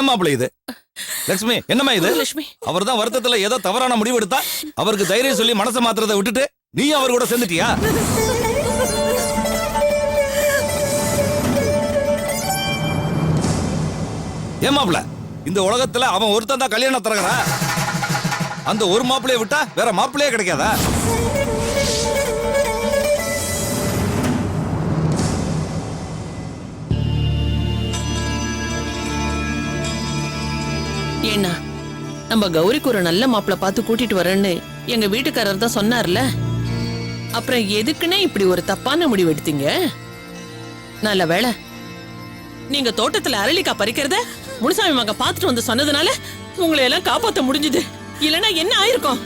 மாப்பிள இது? லட்சுமி, என்னம்மா இது? லட்சுமி, அவர் தான் வருத்தத்துல ஏதோ தவறான முடிவு எடுத்தா அவருக்கு தைரியம் சொல்லி மனசை மாத்திரத்தை விட்டுட்டு நீ அவர் கூட சேர்ந்துட்டியா? ஏன் மாப்பிள, இந்த உலகத்துல அவன் ஒருத்தன் தான் கல்யாணம் தரகரா? அந்த ஒரு மாப்பிளைய விட்டா வேற மாப்பிளையே கிடைக்காதா? ஏன்னா நம்ம கௌரிக்கு ஒரு நல்ல மாப்பிள பார்த்து கூட்டிட்டு வரேன்னு எங்க வீட்டுக்காரர் தான் சொன்னார்ல. அப்புறம் எதுக்குன்னே இப்படி ஒரு தப்பான முடிவு எடுத்தீங்க? நல்ல வேளை நீங்க தோட்டத்துல அரளிக்காய் பறிக்கிறத முனுசாமி மக பார்த்துட்டு வந்து சொன்னதுனால உங்களை எல்லாம் காப்பாத்த முடிஞ்சது. இல்லைன்னா என்ன ஆயிருக்கும்?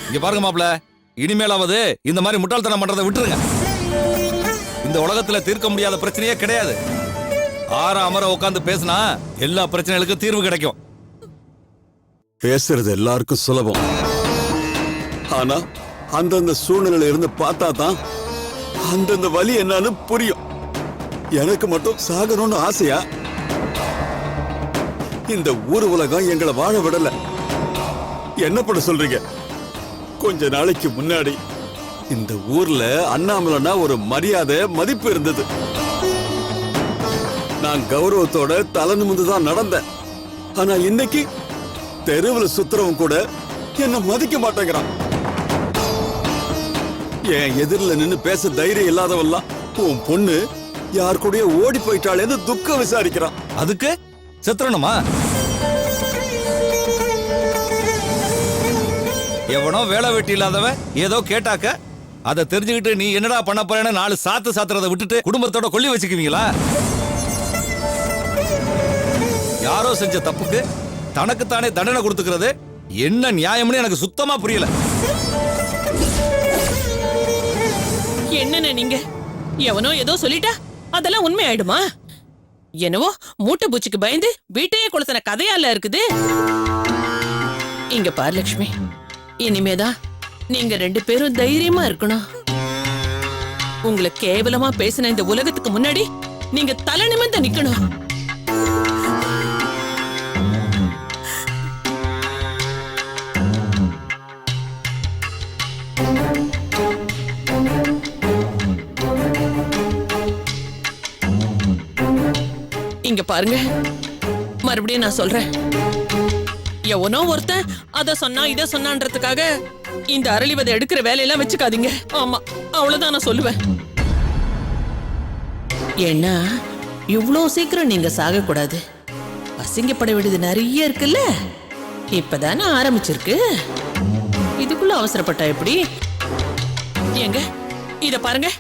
இங்க பாருங்க மாப்பிள, இனிமேலாவது இந்த மாதிரி முட்டாள்தனம் பண்றதை விட்டுருங்க. இந்த உலகத்துல தீர்க்க முடியாத பிரச்சனையே கிடையாது. ஆற அமர உட்கார்ந்து பேசினா எல்லா பிரச்சனைகளுக்கும் தீர்வு கிடைக்கும். பேசுறது எல்லாருக்கும் சுலபம். ஆனா அந்தந்த சூழ்நிலையில இருந்து பார்த்தா தான் அந்தந்த வலி என்னன்னு புரியும். எனக்கு மட்டும் சாகணும்னு ஆசையா? இந்த ஊர் உலகம் எங்களை வாழ விடல. என்ன பண்ண சொல்றீங்க? கொஞ்ச நாளைக்கு முன்னாடி இந்த ஊர்ல அண்ணாமலைனா ஒரு மரியாதை, மதிப்பு இருந்தது. நான் கௌரவத்தோட தலை நிமிர்ந்து தான் நடந்தேன். ஆனா இன்னைக்கு தெருவில் சுத்துறவன் கூட என்ன மதிக்க மாட்டேங்கிறான். என் எதிரில நின்னு பேச தைரியம் இல்லாதவெல்லாம் உன் பொண்ணு யார் கூடயே ஓடி போயிட்டாளேன்னு துக்கம் விசாரிக்கிறான். அதுக்கு செத்துறணுமா? எவனோ வேலை வெட்டி இல்லாதவன் ஏதோ கேட்டாக்க அதை தெரிஞ்சுக்கிட்டு நீ என்னடா பண்ண போறேன்னு 4 சாத்து சாத்துறதை விட்டுட்டு குடும்பத்தோட கொல்லி வச்சுக்குவீங்களா? யாரோ செஞ்ச தப்புக்கு தனக்குத்தானே தண்டனை கொடுத்துக்கிறது என்ன நியாயம்னு எனக்கு சுத்தமா புரியல. என்னன்னு நீங்க எவனோ ஏதோ சொல்லிட்டா அதெல்லாம் உண்மை ஆயிடுமா? என்னவோ மூட்டை பூச்சிக்கு பயந்து வீட்டையே கொளுத்தின கதையால இருக்குது. இங்க பாரு லட்சுமி, இனிமேதான் நீங்க 2 பேரும் தைரியமா இருக்கணும். உங்களை கேவலமா பேசின இந்த உலகத்துக்கு முன்னாடி நீங்க தலை நிமிர்ந்து நிக்கணும். இங்க பாருங்க, மறுபடியும் நான் சொல்றேன், எவனோ ஒருத்தன் அத சொன்னா இத சொன்னான்றதுக்காக இந்த அரளிவதை எடுக்கிற வேலையெல்லாம் வச்சுக்காதீங்க. ஆமா, அவ்வளவுதான் நான் சொல்லுவேன். ஏன்னா இவ்வளோ சீக்கிரம் நீங்க சாக கூடாது. அசிங்கப்பட வேண்டியது நிறைய இருக்குல்ல. இப்பதானே ஆரம்பிச்சிருக்கு. இதுக்குள்ள அவசரப்பட்டா எப்படி? ஏங்க இத பாருங்க,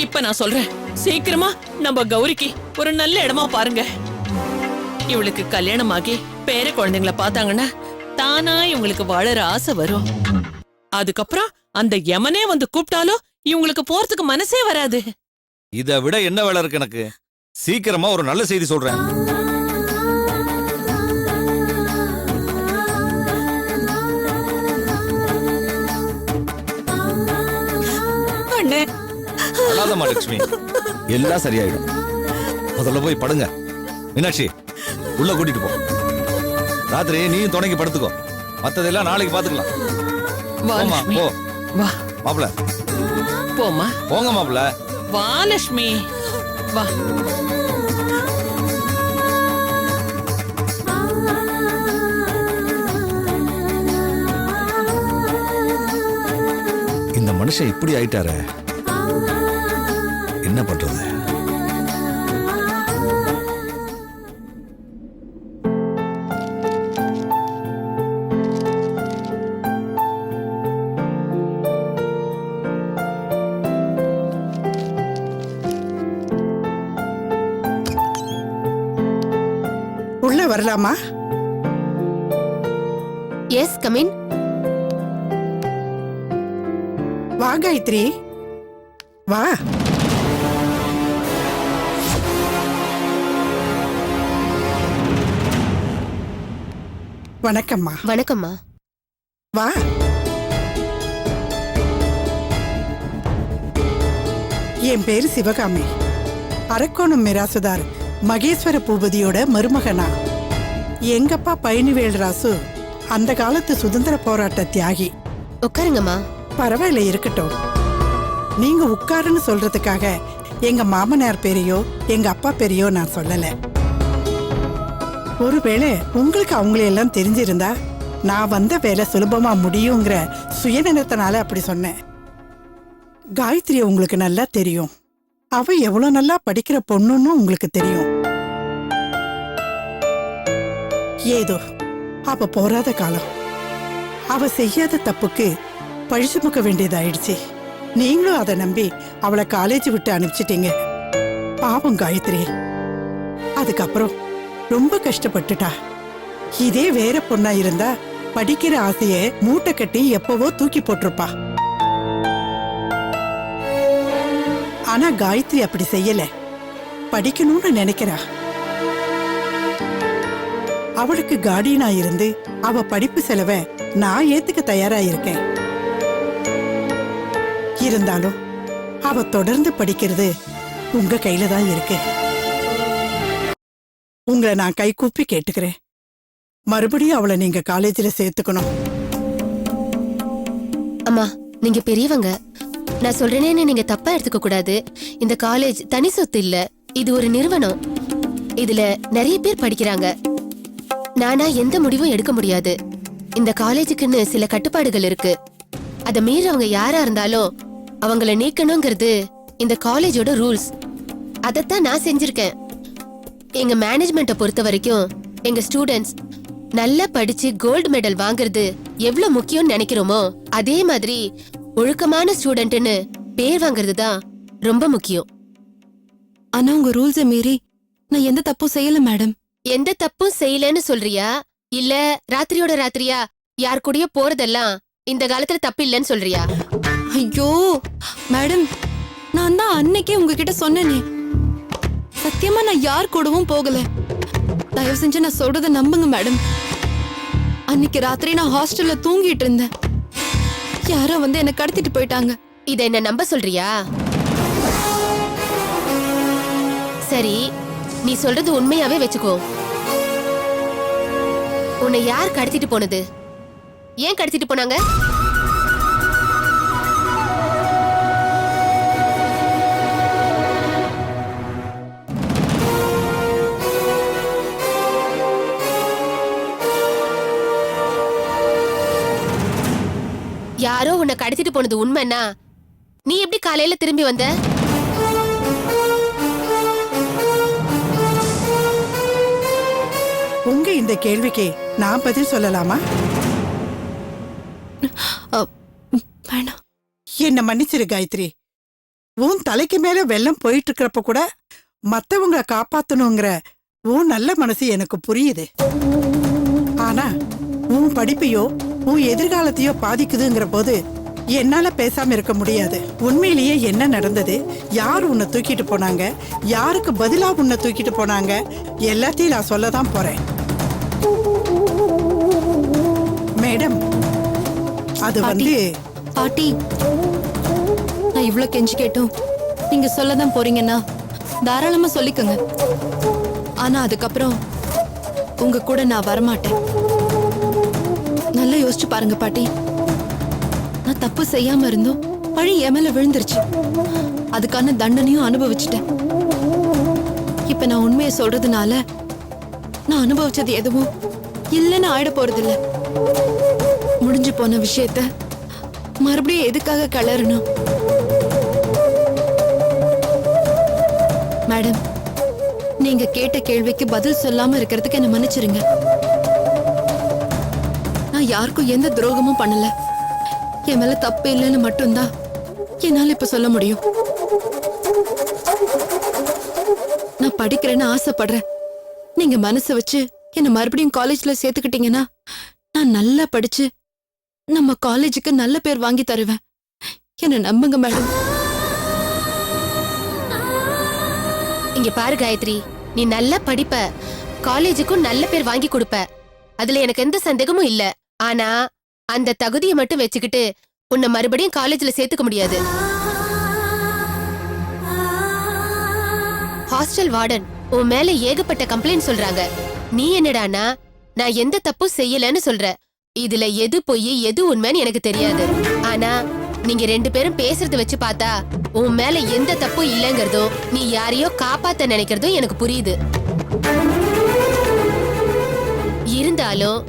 இப்ப நான் சொல்றேன், சீக்கிரமா நம்ம கௌரிக்கு ஒரு நல்ல இடமா பாருங்க. இவளுக்கு கல்யாணம் ஆகி பேர குழந்தைங்களை பார்த்தாங்கன்னா தானா இவங்களுக்கு வாழற ஆசை வரும். அதுக்கப்புறம் அந்த யமனே வந்து கூப்பிட்டாலும் இவங்களுக்கு போறதுக்கு மனசே வராது. இதை விட என்ன வேலை இருக்கு எனக்கு? சீக்கிரமா ஒரு நல்ல செய்தி சொல்றேன். அழாதம்மா லட்சுமி, எல்லாம் சரியாயிடும். முதல்ல போய் படுங்க. மீனாட்சி, உள்ள கூட்டிட்டு போ. ராத்திரி நீயும் துணைக்கு படுத்துக்கோ. மத்ததெல்லாம் நாளைக்கு பாத்துக்கலாம். போமா, போ. வா மாப்பிள, போமா. போங்க மாப்பிள. வா லட்சுமி, வா. இந்த மனுஷன் இப்படி ஆயிட்டாரு, என்ன பண்றது? உள்ள வரலாமா? Yes, come in. வா காயத்ரி, வா. வணக்கம்மா. வணக்கம்மா. வா. என் பேரு சிவகாமி. அரக்கோணம் மிராசுதார் மகேஸ்வர பூபதியோட மருமகனா. எங்கப்பா பழனிவேல் ராசு அந்த காலத்து சுதந்திர போராட்ட தியாகி. உட்காருங்கம்மா. பரவாயில்ல, இருக்கட்டும். நீங்க உட்காருன்னு சொல்றதுக்காக எங்க மாமனார் பேரையோ எங்க அப்பா பேரையோ நான் சொல்லல. ஒருவேளை உங்களுக்கு அவங்களையெல்லாம் தெரிஞ்சிருந்தா நான் வந்த வேலை சுலபமா முடியுங்கிற சுயநலத்தினால அப்படி சொன்னேன். காயத்ரி உங்களுக்கு நல்லா தெரியும். அவ எவ்வளவு நல்லா படிக்கிற பொண்ணுன்னு உங்களுக்கு தெரியும். ஏதோ அவ போராத காலம். அவ செய்யாத தப்புக்கு பழி சுமக்க வேண்டியதாயிடுச்சு. நீங்களும் அதை நம்பி அவளை காலேஜ் விட்டு அனுப்பிச்சிட்டீங்க. பாவம் காயத்ரி. அதுக்கப்புறம் ரொம்ப கஷ்டப்பட்டுட்டா. இதே வேற பொண்ணா இருந்தா படிக்கிற ஆசைய மூட்டை கட்டி எப்பவோ தூக்கி போட்டிருப்பா. ஆனா காயத்ரி அப்படி செய்யல. படிக்கணும்னு நினைக்கிறா. அவளுக்கு கார்டியனா இருந்து அவ படிப்பு செலவை நான் ஏத்துக்க தயாரா இருக்கேன். இருந்தாலும் அவ தொடர்ந்து படிக்கிறது உங்க கையில தான் இருக்கு. உங்களை நான் கை கூப்பி கேட்டுக்கிறேன். மறுபடியும் அவளை நீங்க காலேஜ்ல சேர்த்துக்கணும். அம்மா, நீங்க பெரியவங்க. நான் சொல்றேனேன்னு நீங்க தப்பா எடுத்துக்க கூடாது. இந்த காலேஜ் தனி சொத்து இல்ல, இது ஒரு நிறுவனம். இதுல நிறைய பேர் படிக்கிறாங்க. நானா எந்த முடிவும் எடுக்க முடியாது. இந்த காலேஜுக்குன்னு சில கட்டுப்பாடுகள் இருக்கு. அத மீறவங்க யாரா இருந்தாலும் அவங்கள நீக்கணுங்கிறது இந்த காலேஜோட ரூல்ஸ். அதத்தான் நான் செஞ்சிருக்கேன். எங்க மேனேஜ்மெண்ட்டை பொறுத்த வரைக்கும் எங்க ஸ்டூடெண்ட்ஸ் நல்லா படிச்சு கோல்டு மெடல் வாங்குறது எவ்வளவு முக்கியம்னு நினைக்கிறோமோ அதே மாதிரி ஒழுக்கமான ஸ்டூடெண்ட்னு பேர் வாங்குறது தான் ரொம்ப முக்கியம். ஆனா உங்க ரூல்ஸை மீறி நான் எந்த தப்பும் செய்யல மேடம். எந்த தப்பும் செய்யலன்னு சொல்றியா, இல்ல ராத்திரியோட ராத்திரியா யார் கூடயோ போறதெல்லாம் இந்த காலத்துல தப்பு இல்லன்னு சொல்றியா? ஐயோ மேடம், நான் தான் அன்னைக்கே உங்ககிட்ட சொன்னேனே, சத்தியமா நான் யார் கூடவும் போகல. தயவு செஞ்சு நான் சொல்றத நம்புங்க மேடம். அன்னைக்கு ராத்திரி நான் ஹாஸ்டல்ல தூங்கிட்டு இருந்தேன். யாரோ வந்து என்ன கடத்திட்டு போயிட்டாங்க. இத என்ன நம்ப சொல்றியா? சரி, நீ சொல்றது உண்மையாவே வெச்சுக்கோ. உன்னை யார் கடத்திட்டு போனது? ஏன் கடத்திட்டு போனாங்க? யாரோ உன்னை கடத்திட்டு போனது உண்மைன்னா நீ எப்படி காலையில திரும்பி வந்த? உங்க இந்த கேள்விக்கு நான் பதில் சொல்லலாமா? வேணாம். என்ன மன்னிச்சிரு காயத்ரி. உன் தலைக்கு மேல வெள்ளம் போயிட்டு இருக்கிறப்ப கூட மத்தவங்க காப்பாத்தணுங்கிற உன் நல்ல மனசு எனக்கு புரியுது. ஆனா உன் படிப்பையோ உன் எதிர்காலத்தையோ பாதிக்குதுங்கிற போது என்னால பேசாம இருக்க முடியாது. உண்மையிலேயே என்ன நடந்தது, யார் உன்னை தூக்கிட்டு போனாங்க, யாருக்கு பதிலா உன்னை தூக்கிட்டு போனாங்க, எல்லாத்தையும் நான் சொல்லதான் போறேன். மேடம், அது வந்து பாட்டி, நான் இவ்ளோ கெஞ்சி கேட்டோம் நீங்க சொல்லதான் போறீங்கன்னா தாராளமா சொல்லிக்கங்க. ஆனா அதுக்கப்புறம் உங்க கூட நான் வரமாட்டேன். நல்லா யோசிச்சு பாருங்க பாட்டி. நான் தப்பு செய்யாம இருந்தோம், பழி என் மேல விழுந்துருச்சு. அதுக்கான தண்டனையும் அனுபவிச்சுட்டேன். இப்ப நான் உண்மையை சொல்றதுனால நான் அனுபவிச்சது எதுவும் இல்லைன்னு ஆயிட போறதில்ல. முடிஞ்சு போன விஷயத்த மறுபடியும் எதுக்காக கலரணும்? மேடம், நீங்க கேட்ட கேள்விக்கு பதில் சொல்லாம இருக்கிறதுக்கு என்ன மன்னிச்சிருங்க. நான் யாருக்கும் எந்த துரோகமும் பண்ணல. என் மேல தப்பு இல்லைன்னு மட்டும்தான் என்னால இப்ப சொல்ல முடியும். நான் படிக்கிறேன்னு ஆசைப்படுறேன். நீங்க மனசு வச்சு என்ன மறுபடியும் காலேஜ்ல சேர்த்துக்கிட்டீங்கன்னா நான் நல்லா படிச்சு நம்ம காலேஜுக்கு நல்ல பேர் வாங்கி தருவேன். என்ன நம்புங்க மேடம். இங்க பாரு காயத்ரி, நீ நல்லா படிப்ப, காலேஜுக்கும் நல்ல பேர் வாங்கி கொடுப்ப. அதுல எனக்கு எந்த சந்தேகமும் இல்ல. ஆனா அந்த தகுதியை மட்டும் வச்சுக்கிட்டு உன்னை மறுபடியும் காலேஜ்ல சேர்த்துக்க முடியாது. ஹாஸ்டல் வார்டன் உன் மேல ஏகப்பட்ட கம்ப்ளைண்ட் சொல்றாங்க. நீ என்னடானா நான் எந்த தப்பும் செய்யலன்னு சொல்றேன். இதுல எது பொய் எது உண்மைன்னு எனக்கு தெரியாது. ஆனா நீங்க 2 பேரும் பேசுறத வச்சு பார்த்தா உன் மேல எந்த தப்பும் இல்லைங்கிறதும் நீ யாரையோ காப்பாத்த நினைக்கிறதும் எனக்கு புரியுது. இருந்தாலும்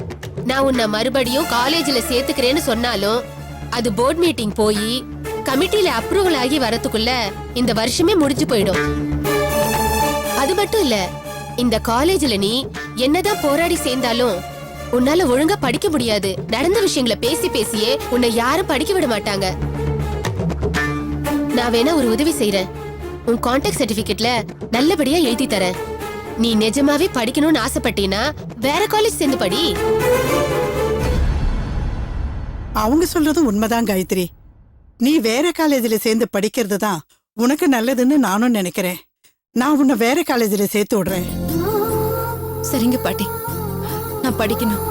நான் உன்னை மறுபடியும் காலேஜ்ல சேர்த்துக்கிறேன்னு சொன்னாலும் அது போர்ட் மீட்டிங் போய் கமிட்டில அப்ரூவல் ஆகி வரதுக்குள்ள இந்த வருஷமே முடிஞ்சு போயிடும். அது மட்டும் இல்ல, இந்த காலேஜ்ல நீ என்னதான் போராடி சேர்ந்தாலும் உன்னால ஒழுங்கா படிக்க முடியாது. நடந்த விஷயங்களை பேசி பேசியே உன்னை யாரும் படிக்க விட மாட்டாங்க. நான் வேணா ஒரு உதவி செய்யறேன். உன் கான்டாக்ட் சர்டிபிகேட்ல நல்லபடியா எழுதி தரேன். நீ நிஜமாவே படிக்கணும்னு ஆசைப்பட்டீனா வேற காலேஜ் சேர்ந்து படி. அவங்க சொல்றதும் உண்மைதான் காயத்ரி. நீ வேற காலேஜில் சேர்ந்து படிக்கிறது தான் உனக்கு நல்லதுன்னு நானும் நினைக்கிறேன். நான் உன்னை வேற காலேஜில் சேர்த்து விடுறேன். சரிங்க பாட்டி, நான் படிக்கணும்.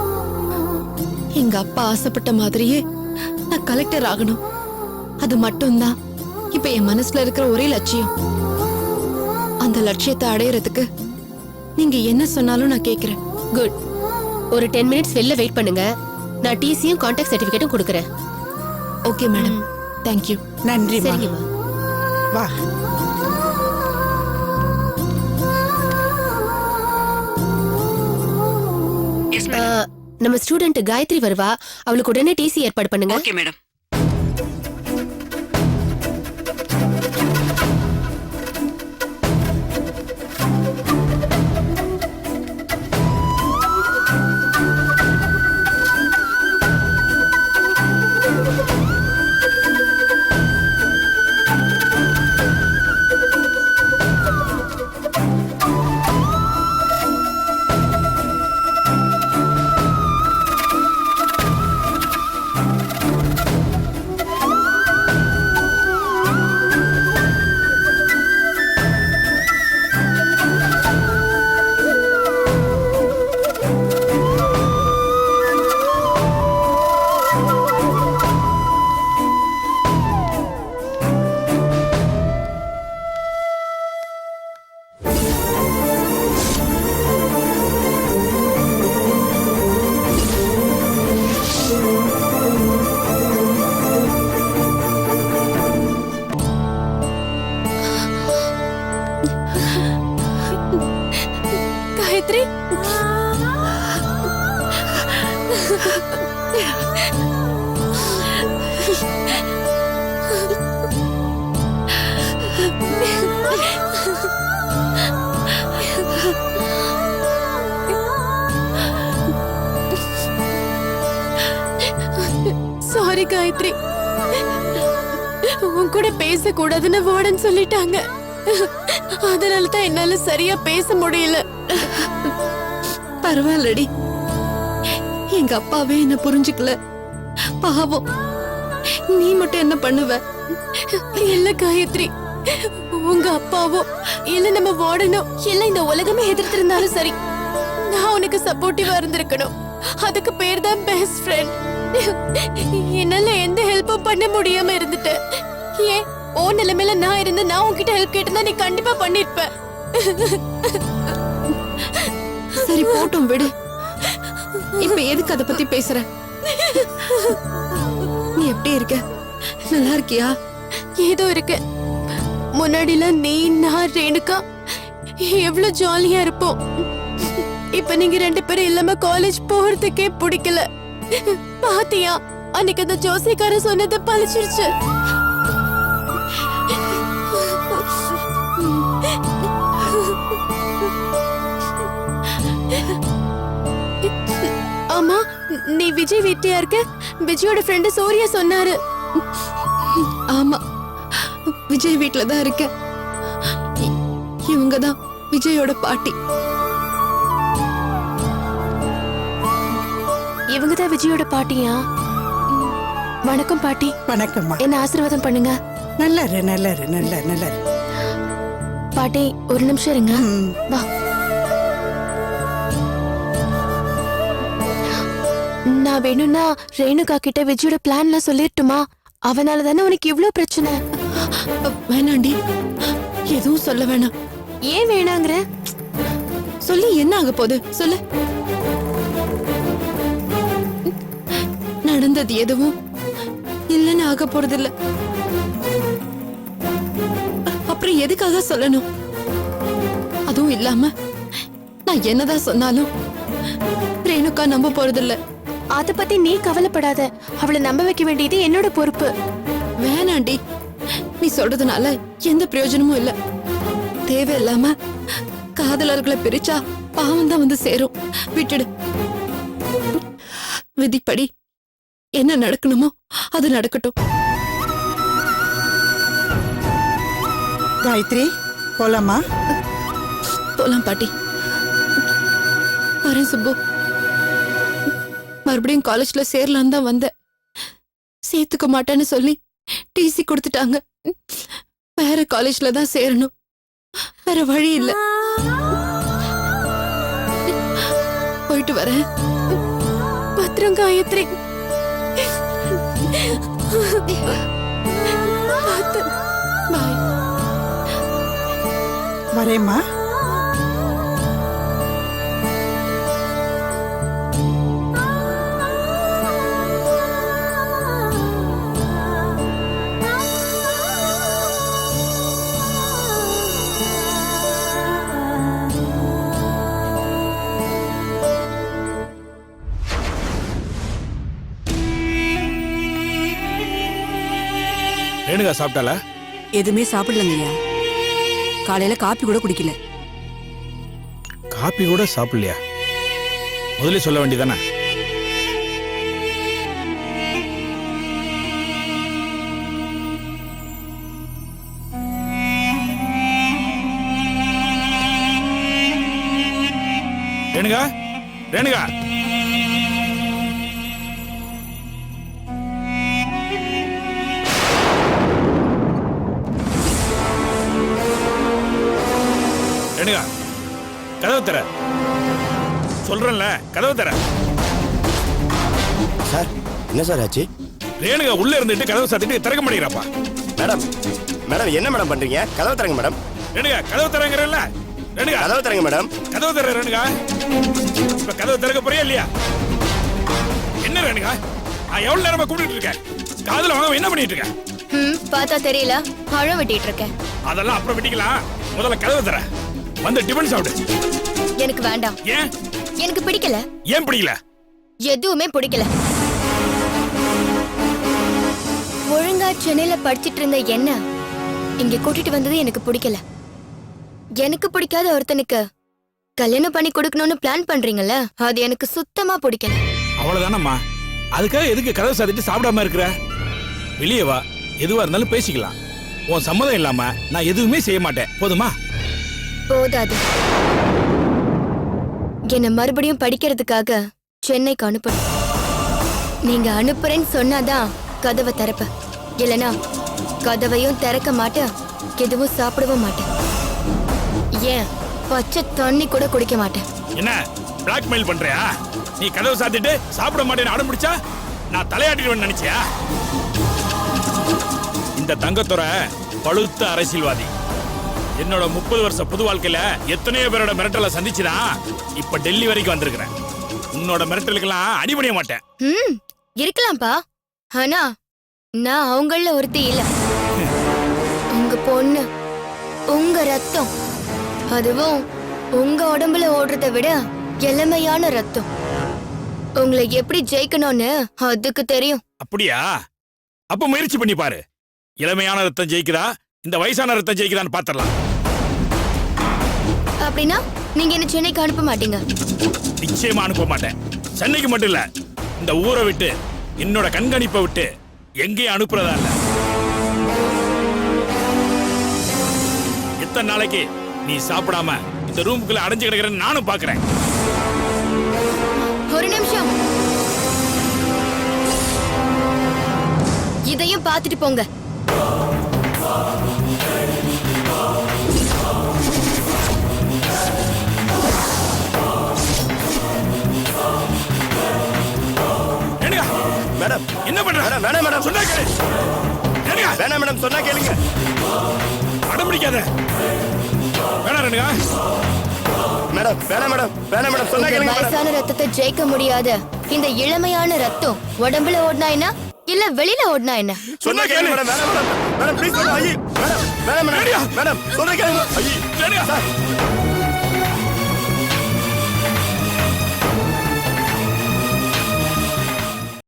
எங்க அப்பா ஆசைப்பட்ட மாதிரியே நான் கலெக்டர் ஆகணும். அது மட்டும்தான் இப்ப என் மனசுல இருக்கிற ஒரே லட்சியம். அந்த லட்சியத்தை அடையறதுக்கு நீங்க என்ன சொன்னாலும் நான் கேக்குறேன். குட். ஒரு 10 மினிட்ஸ் வெளில வெயிட் பண்ணுங்க. நான் டிசியும் கான்டாக்ட் சர்டிபிகேட்டும் கொடுக்கறேன். Okay madam, thank you. நன்றி. சரிங்கம்மா. வா. நம்ம ஸ்டூடெண்ட் காயத்ரி வருவா. அவளுக்கு உடனே டிசி ஏற்பாடு பண்ணுங்க. Okay madam. Gayathri, sorry Gayathri, உன் கூட பேசக்கூடாதுன்னு வார்டன் சொல்லிட்டாங்க. அதனால தான் என்னால சரியா பேச முடியல. பரவாயில்லடி, எங்க அப்பாவே என்ன புரிஞ்சுக்கல. பாவம், நீ மட்டும் என்ன பண்ணுவ? இல்ல காயத்ரி, உங்க அப்பாவோ இல்ல நம்ம வார்டனோ இல்ல இந்த உலகமே எதிர்த்து இருந்தாலும் சரி, நான் உனக்கு சப்போர்ட்டிவா இருந்திருக்கணும். அதுக்கு பேர் தான் பெஸ்ட் ஃப்ரெண்ட். என்னால எந்த ஹெல்ப்பும் பண்ண முடியாம இருந்துட்டேன். ஏன் ஓ நிலைமையில நான் இருந்து நான் உன்கிட்ட ஹெல்ப் கேட்டா நீ கண்டிப்பா பண்ணிருப்ப. சரி போட்டும் விடு. இப்ப எதுக்கு அத பத்தி பேசுற? நீ எப்படி இருக்க? நல்லா இருக்கியா? ஏதோ இருக்கு. முன்னாடில நீ நான் ரேணுகா எவ்வளவு ஜாலியா இருப்போம். இப்ப நீங்க 2 பேரும் இல்லாம காலேஜ் போறதுக்கே பிடிக்கல. பாத்தியா, அன்னைக்கு அந்த ஜோசிக்காரன் சொன்னது பழிச்சிருச்சு. ஆமா, நீ விஜய் வீட்லயா இருக்க? விஜயோட ஃப்ரெண்ட் சூர்யா சொன்னாரு. ஆமா, விஜய் வீட்ல தான் இருக்க. இவங்க தான் விஜயோட பாட்டி. இவங்க தான் விஜயோட பாட்டியா? வணக்கம் பாட்டி. வணக்கம்மா. என்ன ஆசீர்வாதம் பண்ணுங்க. நல்லா இரு, நல்லா இரு, நல்லா நல்லா இரு. பாட்டி ஒரு நிமிஷம் இருங்க. வா. நான் வேணும்னா ரேணுகா கிட்ட விஜயோட பிளான்லாம் சொல்லிட்டுமா? அவனால தானே உனக்கு இவ்ளோ பிரச்சனை. வேணாண்டி, எதுவும் சொல்ல வேணாம். ஏன் வேணாங்கற? சொல்லி என்ன ஆக போகுது சொல்லு. நடந்தது எதுவும் இல்லைன்னு ஆக போறதில்ல. அப்புறம் எதுக்காக சொல்லணும்? அதுவும் இல்லாம நான் என்னதான் சொன்னாலும் ரேணுகா நம்ப போறதில்ல. அத பத்தி நீ கவலைப்படாத. அவளை நம்ப வைக்க வேண்டியது என்னோட பொறுப்பு. வேணாண்டி, நீ சொல்றதுனால எந்த பிரயோஜனமும் இல்ல. தேவையில்லாம காதலர்களை பிரிச்சா பாவம் தான் வந்து சேரும். விட்டுடு. விதிப்படி என்ன நடக்கணுமோ அது நடக்கட்டும். காயத்ரி போலாமா? போலாம் பாட்டி. வரேன் சுப்பு. மறுபடியும் காலேஜ்ல சேரலாம் தான் வந்தேன். சேர்த்துக்க மாட்டேன்னு சொல்லி டிசி கொடுத்துட்டாங்க. வேற காலேஜ்ல தான் சேரணும். வேற வழி இல்ல. போயிட்டு வரேன். பத்திரம் காயத்ரி. பாய். வரேம்மா. ரேணுகா சாப்பிட்டால? எதுவுமே சாப்பிடலங்கய்யா. காலையில காப்பி கூட குடிக்கல. காப்பி கூட சாப்பிடலையா? முதல்ல சொல்ல வேண்டியதானே? ரேணுகா, ரேணுகா, ரேணுகா, கதவு தர சொல்றேன்ல, கதவு தர. சார் என்ன சார் ஆச்சு? ரேணுகா உள்ள இருந்துட்டு கதவு சாத்திட்டு திறக்க மாட்டேங்கிறாப்பா. மேடம் மேடம் என்ன மேடம் பண்றீங்க? கதவு தரங்க மேடம். ரேணுகா கதவு தரங்கறல்ல? ரேணுகா கதவு தரங்க மேடம். கதவு தர ரேணுகா. இப்ப கதவு திறக்க போறியா இல்லையா? என்ன ரேணுகா, நான் எவ்வளவு நேரமா கூப்பிட்டு இருக்கேன். காதுல வாங்க என்ன பண்ணிட்டு இருக்க? பார்த்தா தெரியல, அழ வெட்டிட்டு இருக்கேன். அதெல்லாம் அப்புறம் வெட்டிக்கலாம். முதல்ல கதவு தர. வந்து டிபன் சாப்பிடு. எனக்கு வேண்டாம். ஏன்? எனக்கு பிடிக்கல. ஏன் பிடிக்கல? எதுவுமே பிடிக்கல. ஒழுங்கா சென்னையில படிச்சிட்டு இருந்த என்ன இங்க கூட்டிட்டு வந்தது எனக்கு பிடிக்கல. எனக்கு பிடிக்காத ஒருத்தனுக்கு கல்யாணம் பண்ணி கொடுக்கணும்னு பிளான் பண்றீங்கல்ல, அது எனக்கு சுத்தமா பிடிக்கல. அவ்வளவுதானம்மா. அதுக்காக எதுக்கு கதவு சாத்திட்டு சாப்பிடாம இருக்கிற? வெளியே வா, எதுவா இருந்தாலும் பேசிக்கலாம். உன் சம்மதம் இல்லாம நான் எதுவுமே செய்ய மாட்டேன். போதுமா? போதாது. என்ன மறுபடியும் படிக்கிறதுக்காக சென்னைக்கு அனுப்பணும். நீங்க அனுப்புறேன்னு சொன்னாதான் கதவை திறப்ப. இல்லனா கதவையும் திறக்க மாட்டேன், எதுவும் சாப்பிடவும் மாட்டேன். ஏன் பச்சை தண்ணி கூட குடிக்க மாட்டேன். என்ன பிளாக்மெயில் பண்றியா? நீ கதவு சாத்திட்டு சாப்பிட மாட்டேன்னு அடம் பிடிச்சா நான் தலையாட்டிடுவேன்னு நினைச்சியா? இந்த தங்கத்துறை பழுத்த அரசியல்வாதி. என்னோட 30 வருஷ புது வாழ்க்கையில எத்தனையோ பேரோட மிரட்டலை சந்திச்சுதான் இப்ப டெல்லி வரைக்கும் வந்திருக்கிறேன். உன்னோட மிரட்டலுக்கெல்லாம் அடிபணிய மாட்டேன். இருக்கலாம்ப்பா, ஆனா நான் அவங்கள ஒருத்தி இல்ல. உங்க பொண்ணு, உங்க ரத்தம், அதுவும் உங்க உடம்புல ஓடுறதை விட இளமையான ரத்தம். உங்களை எப்படி ஜெயிக்கணும்னு அதுக்கு தெரியும். அப்படியா? அப்ப முயற்சி பண்ணி பாரு. இளமையான ரத்தம் ஜெயிக்குதா, இந்த வயசான ரத்தம் ஜெயிக்குதான்னு பாத்திரலாம். அப்படின்னா நீங்க என்ன சென்னைக்கு அனுப்ப மாட்டீங்க? நிச்சயமா அனுப்ப மாட்டேன். சென்னைக்கு மட்டும் இல்ல, இந்த ஊரை விட்டு, என்னோட கண்காணிப்பை விட்டு எங்கேயும் அனுப்புறதா இல்ல. எத்தனை நாளைக்கு நீ சாப்பிடாம இந்த ரூமுக்குள்ள அடைஞ்சு கிடக்கிறேன்னு நானும் பாக்குறேன். ஒரு நிமிஷம், இதையும் பார்த்துட்டு போங்க. மேடம் என்ன பண்ற? வேணாம் மேடம். சொன்னா கேளு. வேணாம் மேடம், சொன்னா கேளுங்க. அடம் பிடிக்காத. வேணாம் ரேணுகா. மேடம் வேணாம் மேடம், வேணாம் மேடம், சொன்னா கேளுங்க. வயசான ரத்தத்தை ஜெயிக்க முடியாத இந்த இளமையான ரத்தம் உடம்புல ஓடினா என்ன இல்ல வெளியில ஓடினா என்ன? சொன்ன கேளு மேடம். Madam please madam. ஐயே மேடம் மேடம் மேடம் சொல்ற கேளு. ஐயே சார்